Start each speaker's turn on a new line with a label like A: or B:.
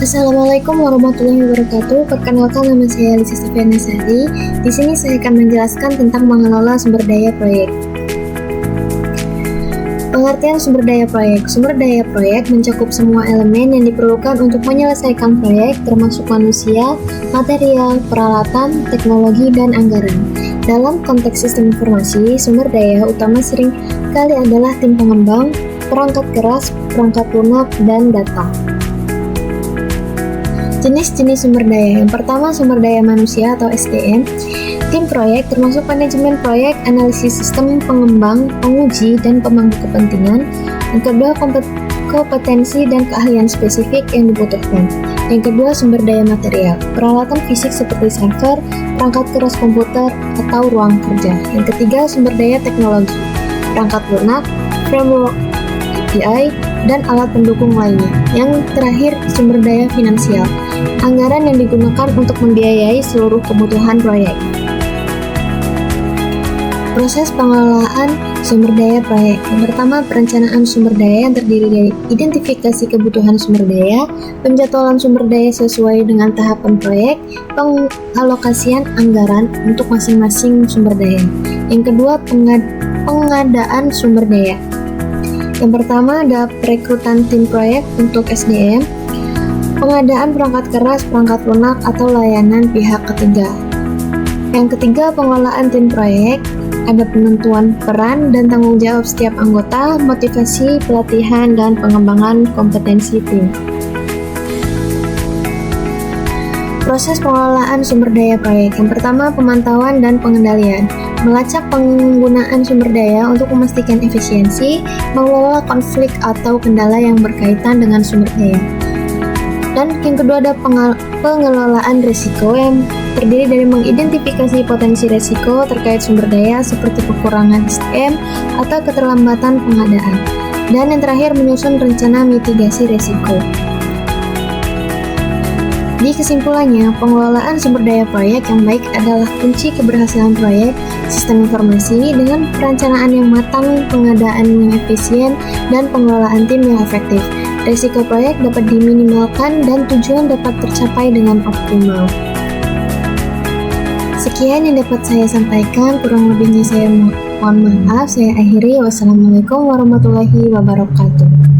A: Assalamualaikum warahmatullahi wabarakatuh. Perkenalkan, nama saya Lisa Stephanie Sari. Di sini saya akan menjelaskan tentang mengelola sumber daya proyek. Pengertian sumber daya proyek. Sumber daya proyek mencakup semua elemen yang diperlukan untuk menyelesaikan proyek, termasuk manusia, material, peralatan, teknologi, dan anggaran. Dalam konteks sistem informasi, sumber daya utama sering kali adalah tim pengembang, perangkat keras, perangkat lunak, dan data. Jenis-jenis sumber daya. Yang pertama, sumber daya manusia atau SDM. Tim proyek termasuk manajemen proyek, analisis sistem, pengembang, penguji, dan pemangku kepentingan. Yang kedua, kompetensi dan keahlian spesifik yang dibutuhkan. Yang kedua, sumber daya material. Peralatan fisik seperti server, perangkat keras komputer, atau ruang kerja. Yang ketiga, sumber daya teknologi. Perangkat lunak, framework API, dan alat pendukung lainnya. Yang terakhir, sumber daya finansial. Anggaran yang digunakan untuk membiayai seluruh kebutuhan proyek. Proses pengelolaan sumber daya proyek. Yang pertama, perencanaan sumber daya yang terdiri dari identifikasi kebutuhan sumber daya, penjadwalan sumber daya sesuai dengan tahapan proyek, pengalokasian anggaran untuk masing-masing sumber daya. Yang kedua, pengadaan sumber daya. Yang pertama ada perekrutan tim proyek untuk SDM, pengadaan perangkat keras, perangkat lunak, atau layanan pihak ketiga. Yang ketiga, pengelolaan tim proyek, ada penentuan peran dan tanggung jawab setiap anggota, motivasi, pelatihan, dan pengembangan kompetensi tim. Proses pengelolaan sumber daya proyek. Yang pertama, pemantauan dan pengendalian. Melacak penggunaan sumber daya untuk memastikan efisiensi, mengelola konflik atau kendala yang berkaitan dengan sumber daya. Dan yang kedua ada pengelolaan risiko yang terdiri dari mengidentifikasi potensi risiko terkait sumber daya seperti kekurangan SDM atau keterlambatan pengadaan. Dan yang terakhir, menyusun rencana mitigasi risiko. Di kesimpulannya, pengelolaan sumber daya proyek yang baik adalah kunci keberhasilan proyek sistem informasi dengan perencanaan yang matang, pengadaan yang efisien, dan pengelolaan tim yang efektif. Risiko proyek dapat diminimalkan dan tujuan dapat tercapai dengan optimal. Sekian yang dapat saya sampaikan, kurang lebihnya saya mohon maaf. Saya akhiri. Wassalamualaikum warahmatullahi wabarakatuh.